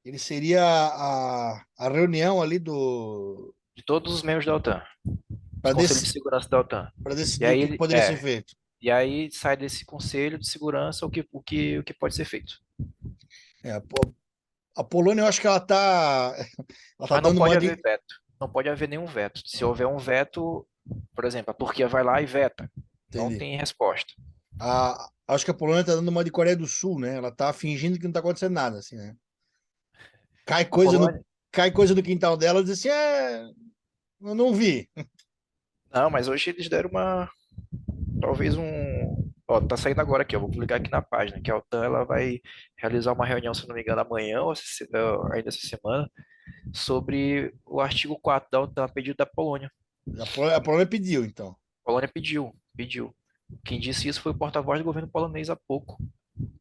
Ele seria a reunião ali De todos os membros da OTAN, os para conselhos de segurança da OTAN. E decidir o aí que ele, poderia ser feito. e aí sai desse conselho de segurança o que pode ser feito. É, a Polônia, eu acho que ela tá Mas não dando pode uma haver de. veto. Não pode haver nenhum veto. Se houver um veto, por exemplo, a Turquia vai lá e veta. Não Entendi. tem resposta. Acho que a Polônia tá dando uma de Coreia do Sul, né? Ela tá fingindo que não tá acontecendo nada, assim, né? Cai A coisa no, Polônia. cai coisa no quintal dela e diz assim, eu não vi. Não, mas hoje eles deram uma. Talvez um. Ó, tá saindo agora aqui, eu vou publicar aqui na página, que a OTAN ela vai realizar uma reunião, se não me engano, amanhã, ou ainda essa semana, sobre o artigo 4 da OTAN, a pedido da Polônia. A Polônia pediu, então. A Polônia pediu. Quem disse isso foi o porta-voz do governo polonês há pouco.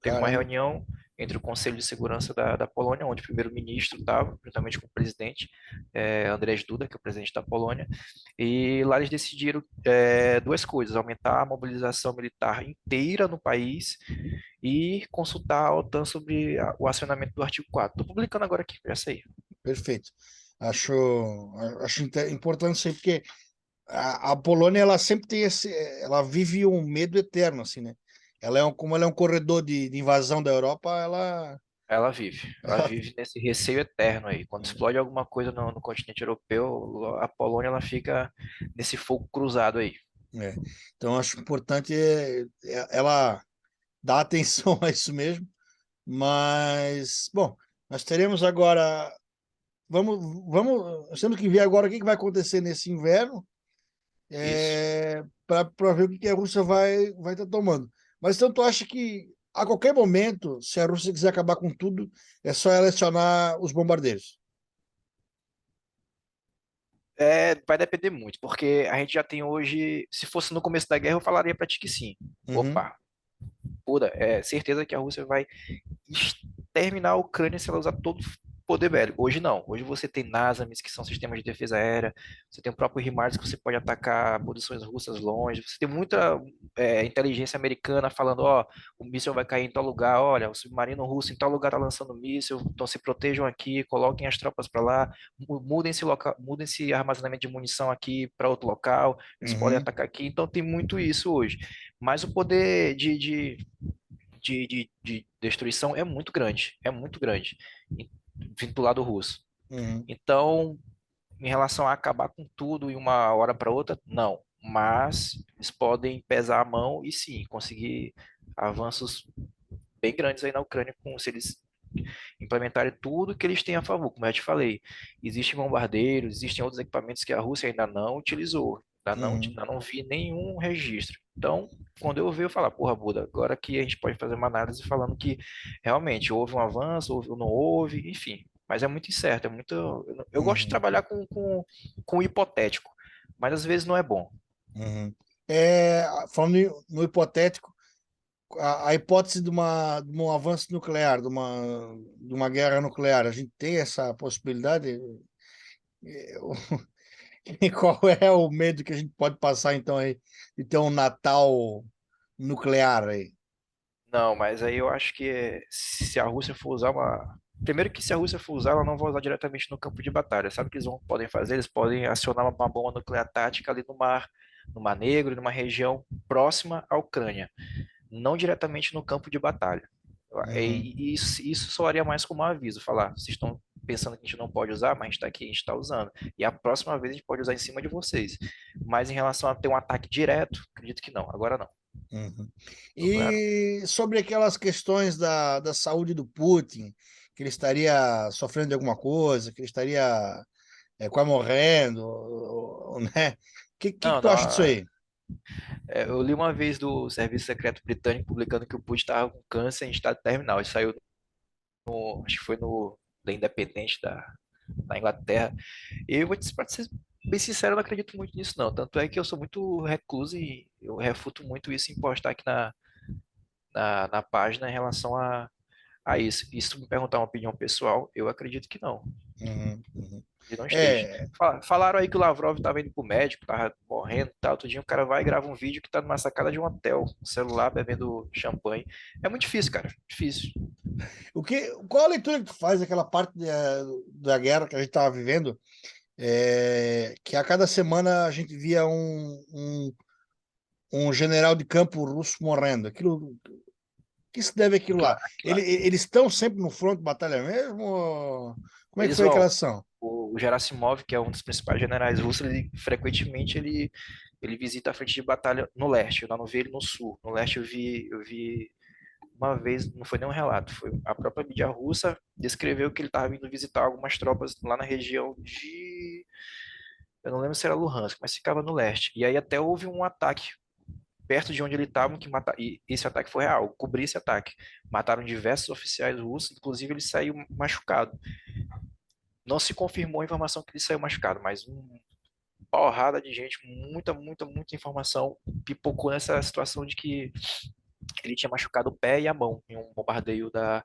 Teve uma Caramba. reunião entre o Conselho de Segurança da Polônia, onde o primeiro-ministro estava, juntamente com o presidente, Andrzej Duda, que é o presidente da Polônia, e lá eles decidiram duas coisas: aumentar a mobilização militar inteira no país e consultar a OTAN sobre o acionamento do artigo 4. Estou publicando agora aqui, já sei. Perfeito. Acho, acho importante isso aí, porque a Polônia, ela sempre tem ela vive um medo eterno, assim, né? Como ela é um corredor de invasão da Europa, Ela vive nesse receio eterno aí. Quando explode alguma coisa no continente europeu, a Polônia ela fica nesse fogo cruzado aí. é. Então, acho importante ela dar atenção a isso mesmo. Mas, bom, nós teremos agora. Nós temos que ver agora o que vai acontecer nesse inverno, Isso. para ver o que a Rússia vai estar tomando. Mas então tu acha que a qualquer momento, se a Rússia quiser acabar com tudo, é só ela acionar os bombardeiros? Vai depender muito, porque a gente já tem hoje, se fosse no começo da guerra, eu falaria pra ti que sim. Uhum, Opa, pura, certeza que a Rússia vai exterminar a Ucrânia se ela usar todo o poder bélico. Hoje não. Hoje você tem NASAMS, que são sistemas de defesa aérea, você tem o próprio HIMARS, que você pode atacar posições russas longe, você tem muita inteligência americana falando, ó, o míssil vai cair em tal lugar, olha, o submarino russo em tal lugar está lançando míssil, então se protejam aqui, coloquem as tropas para lá, mudem esse armazenamento de munição aqui para outro local, eles podem uhum, atacar aqui, então tem muito isso hoje. Mas o poder de destruição é muito grande, vindo do lado russo. uhum, Então, em relação a acabar com tudo em uma hora para outra, não. Mas eles podem pesar a mão e sim, conseguir avanços bem grandes aí na Ucrânia se eles implementarem tudo que eles têm a favor. Como eu já te falei, existem bombardeiros, existem outros equipamentos que a Rússia ainda não utilizou. uhum, Ainda não vi nenhum registro. Então, quando eu ver, eu falar, porra, Buda, agora que a gente pode fazer uma análise falando que realmente houve um avanço, houve ou não houve, enfim. Mas é muito incerto, é muito. Eu gosto de uhum, trabalhar com o hipotético, mas às vezes não é bom. uhum. Falando no hipotético, a hipótese de um avanço nuclear, de uma guerra nuclear, a gente tem essa possibilidade? É, E qual é o medo que a gente pode passar, então, aí, de ter um Natal nuclear aí? Não, mas aí eu acho que se a Rússia for usar uma. Primeiro que se a Rússia for usar, ela não vai usar diretamente no campo de batalha. Sabe o que podem fazer? Eles podem acionar uma bomba nuclear tática ali no Mar Negro, numa região próxima à Ucrânia, não diretamente no campo de batalha. Uhum, E isso soaria mais como um aviso, falar, vocês estão pensando que a gente não pode usar, mas a gente está aqui, a gente está usando. E a próxima vez a gente pode usar em cima de vocês. Mas em relação a ter um ataque direto, acredito que não, agora não. uhum. Nuclear não. E sobre aquelas questões da saúde do Putin, que ele estaria sofrendo de alguma coisa, que ele estaria quase morrendo, né? O que Não, tu acha disso não. aí? Eu li uma vez do Serviço Secreto Britânico publicando que o Putin estava com câncer em estado terminal. Isso saiu acho que foi no The Independent da Inglaterra. E eu vou te, pra ser bem sincero, eu não acredito muito nisso, não. Tanto é que eu sou muito recluso e eu refuto muito isso em postar aqui na página em relação a isso. E se tu me perguntar uma opinião pessoal, eu acredito que não. Uhum, uhum. Que não esteja. É, Falaram aí que o Lavrov estava indo pro médico, tava morrendo e tal. Outro dia o cara vai e grava um vídeo que tá numa sacada de um hotel, um celular, bebendo champanhe. É muito difícil, cara. Difícil. qual a leitura que tu faz daquela parte da guerra que a gente estava vivendo? Que a cada semana a gente via um general de campo russo morrendo. Que se deve aquilo lá? Eles estão sempre no fronte de batalha mesmo? Como é que Eles foi aquela vão. ação? O Gerasimov, que é um dos principais generais russos, frequentemente ele visita a frente de batalha no leste. Eu não vi ele no sul. No leste eu vi uma vez, não foi nenhum relato, foi a própria mídia russa descreveu que ele estava vindo visitar algumas tropas lá na região eu não lembro se era Luhansk, mas ficava no leste. E aí até houve um ataque perto de onde ele estava e esse ataque foi real, cobri esse ataque. Mataram diversos oficiais russos, inclusive ele saiu machucado. Não se confirmou a informação que ele saiu machucado, mas uma porrada de gente, muita informação pipocou nessa situação de que ele tinha machucado o pé e a mão em um bombardeio da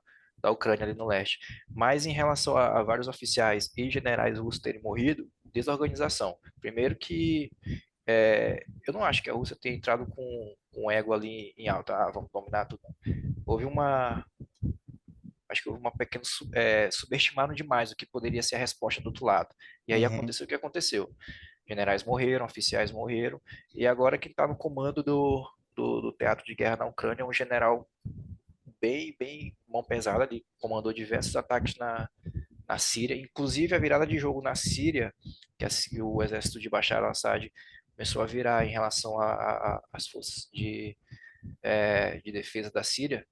Ucrânia ali no leste. Mas em relação a vários oficiais e generais russos terem morrido, desorganização. Primeiro que eu não acho que a Rússia tenha entrado com o ego ali em alta, vamos dominar tudo. Houve acho que houve uma pequena, subestimaram demais o que poderia ser a resposta do outro lado. E aí Uhum, aconteceu o que aconteceu. Generais morreram, oficiais morreram, e agora quem está no comando do teatro de guerra na Ucrânia é um general bem mão pesada, ele comandou diversos ataques na Síria, inclusive a virada de jogo na Síria, que o exército de Bashar al-Assad começou a virar em relação às forças de defesa da Síria,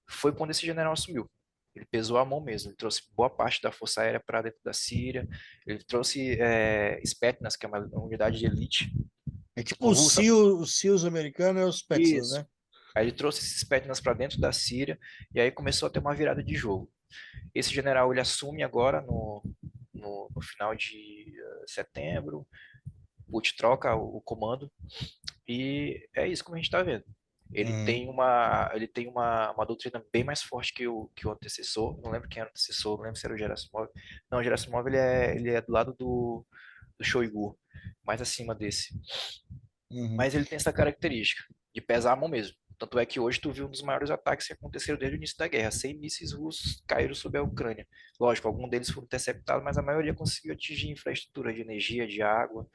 foi quando esse general assumiu. Ele pesou a mão mesmo, ele trouxe boa parte da força aérea para dentro da Síria, ele trouxe Spetsnaz, que é uma unidade de elite é tipo russa, Os SEALs americanos e os Spetsnaz, isso. né? Aí ele trouxe esses Spetsnaz para dentro da Síria e aí começou a ter uma virada de jogo. Esse general ele assume agora no final de setembro, o Putin troca o comando e é isso como a gente está vendo. Uhum, Ele tem uma doutrina bem mais forte que o antecessor. Não lembro quem era o antecessor, não lembro se era o Gerasimov. Não, o Gerasimov ele é do lado do Shoigu, mais acima desse. uhum. Mas ele tem essa característica de pesar a mão mesmo. Tanto é que hoje tu viu um dos maiores ataques que aconteceram desde o início da guerra. 100 mísseis russos caíram sobre a Ucrânia. Lógico, alguns deles foram interceptados, mas a maioria conseguiu atingir infraestrutura de energia, de água.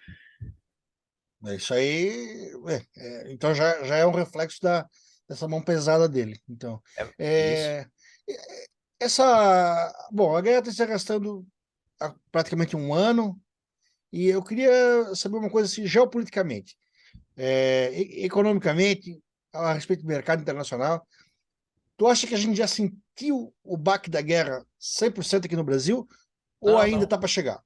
Isso aí, então já é um reflexo dessa mão pesada dele. Então, É isso. é, bom, a guerra está se arrastando há praticamente um ano e eu queria saber uma coisa assim, geopoliticamente, economicamente, a respeito do mercado internacional. Tu acha que a gente já sentiu o baque da guerra 100% aqui no Brasil ou Não, ainda não. está para chegar?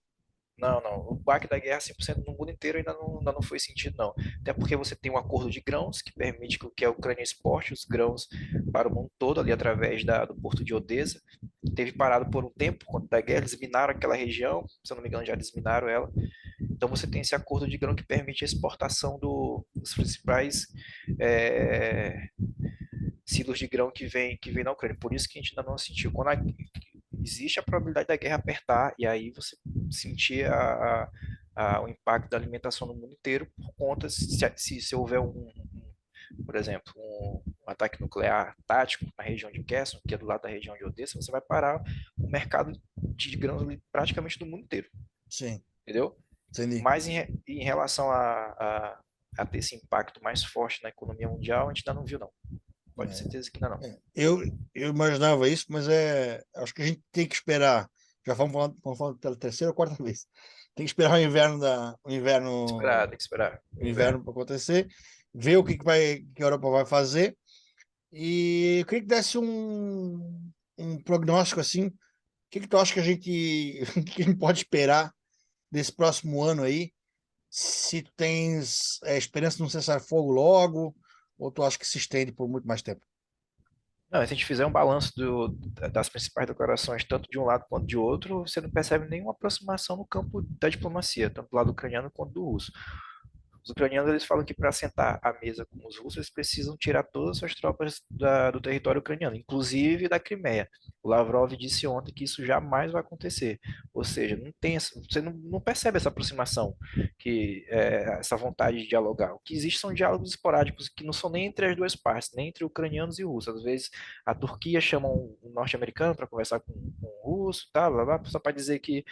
Não, não. O baque da guerra 100% no mundo inteiro ainda não foi sentido, não. Até porque você tem um acordo de grãos que permite que a Ucrânia exporte os grãos para o mundo todo, ali através do porto de Odessa. Teve parado por um tempo, por conta da guerra, eles minaram aquela região, se eu não me engano, já desminaram ela. Então você tem esse acordo de grão que permite a exportação dos principais é, silos de grão que vem na Ucrânia. Por isso que a gente ainda não sentiu. Existe a probabilidade da guerra apertar, e aí você sentir o impacto da alimentação no mundo inteiro por conta, se houver por exemplo, um ataque nuclear tático na região de Kherson, que é do lado da região de Odessa, você vai parar o mercado de grãos praticamente do mundo inteiro, Sim, entendeu? entendi. Mas em relação a ter esse impacto mais forte na economia mundial, a gente ainda não viu, não. Pode ter É, certeza que ainda não. eu imaginava isso, mas acho que a gente tem que esperar. Já vamos falando pela terceira ou quarta vez. Tem que esperar Tem que esperar o o inverno inverno. para acontecer, ver que a Europa vai fazer. E eu queria que desse um prognóstico assim. O que tu acha que a gente, o que a gente pode esperar desse próximo ano aí, se tens esperança de um cessar-fogo logo, ou tu acha que se estende por muito mais tempo? Não, se a gente fizer um balanço das principais declarações, tanto de um lado quanto de outro, você não percebe nenhuma aproximação no campo da diplomacia, tanto do lado ucraniano quanto do russo. Os ucranianos eles falam que para sentar à mesa com os russos, eles precisam tirar todas as suas tropas do território ucraniano, inclusive da Crimeia. O Lavrov disse ontem que isso jamais vai acontecer. Ou seja, você não percebe essa aproximação, essa vontade de dialogar. O que existe são diálogos esporádicos que não são nem entre as duas partes, nem entre ucranianos e russos. Às vezes a Turquia chama um norte-americano para conversar com um russo, tá, blá, blá, só para dizer que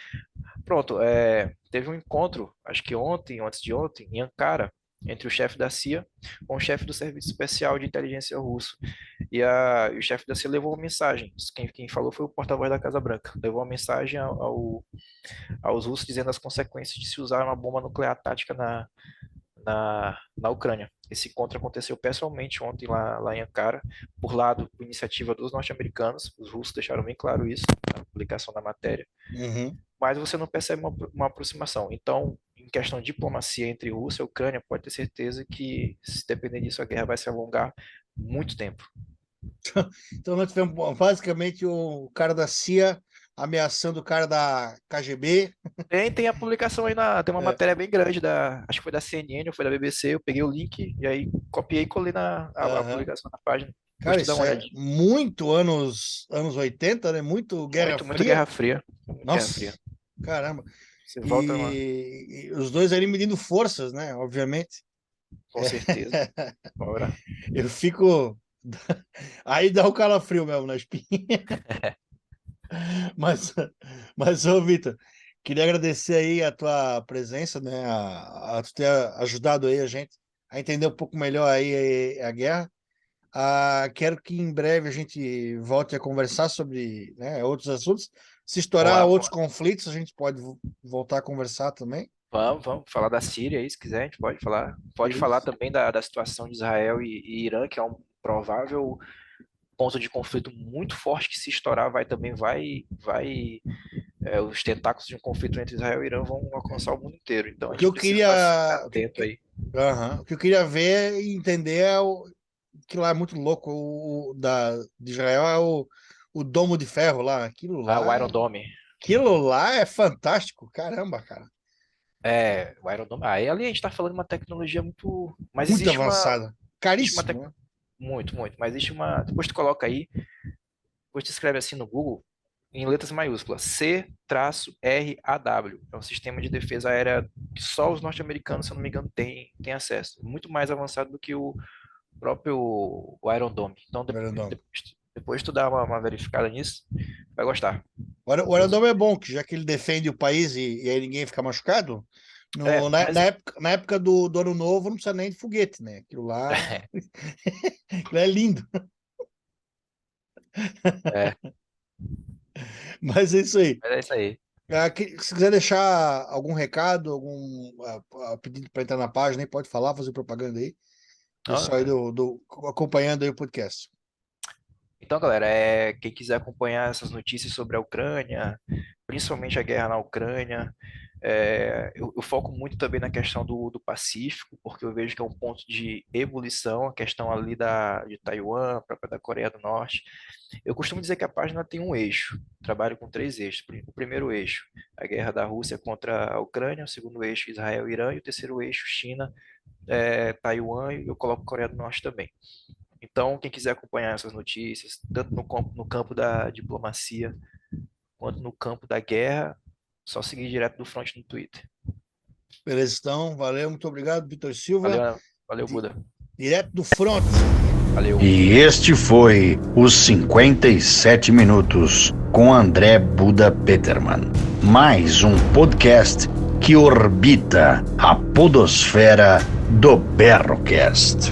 pronto, teve um encontro, acho que ontem, antes de ontem, em Ankara, entre o chefe da CIA com o chefe do Serviço Especial de Inteligência russo. E o chefe da CIA levou uma mensagem. Quem falou foi o porta-voz da Casa Branca. Levou uma mensagem aos russos dizendo as consequências de se usar uma bomba nuclear tática na Ucrânia. Esse encontro aconteceu pessoalmente ontem lá em Ankara, por iniciativa dos norte-americanos. Os russos deixaram bem claro isso na publicação da matéria. Uhum. Mas você não percebe uma aproximação. Então, em questão de diplomacia entre Rússia e Ucrânia, pode ter certeza que, se depender disso, a guerra vai se alongar muito tempo. Então, nós tivemos basicamente o cara da CIA ameaçando o cara da KGB. Tem a publicação aí, tem uma matéria bem grande, acho que foi da CNN ou foi da BBC, eu peguei o link e aí copiei e colei a publicação na página. Cara, isso é muito anos 80, né? Muito Guerra Fria. Muito Guerra Fria. Nossa, Guerra Fria. Caramba. Você volta lá. E os dois ali medindo forças, né? Obviamente. Com certeza. Bora. Eu fico... Aí dá o calafrio mesmo na espinha. Mas, ô Vitor, queria agradecer aí a tua presença, né? A tu ter ajudado aí a gente a entender um pouco melhor aí a guerra. Quero que em breve a gente volte a conversar sobre, né, outros assuntos. Se estourar outros conflitos, a gente pode voltar a conversar também. Vamos falar da Síria aí, se quiser, a gente pode falar. Pode falar também da situação de Israel e Irã, que é um provável ponto de conflito muito forte que, se estourar, os tentáculos de um conflito entre Israel e Irã vão alcançar o mundo inteiro. Então, a gente precisa estar atento aí. O que eu queria ver e entender que lá é muito louco, de Israel é o Domo de Ferro lá, aquilo lá. O Iron Dome. Aquilo lá é fantástico, caramba, cara. O Iron Dome. Ali a gente tá falando de uma tecnologia muito avançada. Caríssima. Né? Muito. Mas existe depois tu coloca aí, depois tu escreve assim no Google, em letras maiúsculas, C-RAW. É um sistema de defesa aérea que só os norte-americanos, se eu não me engano, têm acesso. Muito mais avançado do que o próprio Iron Dome. Então, depois tu dá uma verificada nisso, vai gostar. O Iron Dome é bom, que já que ele defende o país e aí ninguém fica machucado. Na época do Ano Novo, não precisa nem de foguete, né? Aquilo lá aquilo é lindo. Mas é isso aí. É isso aí. Se quiser deixar algum recado, algum pedido para entrar na página, aí pode falar, fazer propaganda aí. Pessoal aí acompanhando aí o podcast. Então, galera, quem quiser acompanhar essas notícias sobre a Ucrânia, principalmente a guerra na Ucrânia, eu foco muito também na questão do Pacífico, porque eu vejo que é um ponto de ebulição, a questão ali de Taiwan, a própria da Coreia do Norte. Eu costumo dizer que a página tem um eixo, trabalho com 3 eixos. O primeiro eixo, a guerra da Rússia contra a Ucrânia, o segundo eixo, Israel e Irã, e o terceiro eixo, China, Taiwan, e eu coloco Coreia do Norte também. Então, quem quiser acompanhar essas notícias, tanto no campo da diplomacia, quanto no campo da guerra, só seguir direto do Front no Twitter. Beleza, então, valeu, muito obrigado, Vitor Silva. Valeu, Buda. Direto do Front. Valeu. E este foi os 57 Minutos com André Buda Peterman. Mais um podcast que orbita a podosfera do Berrocast.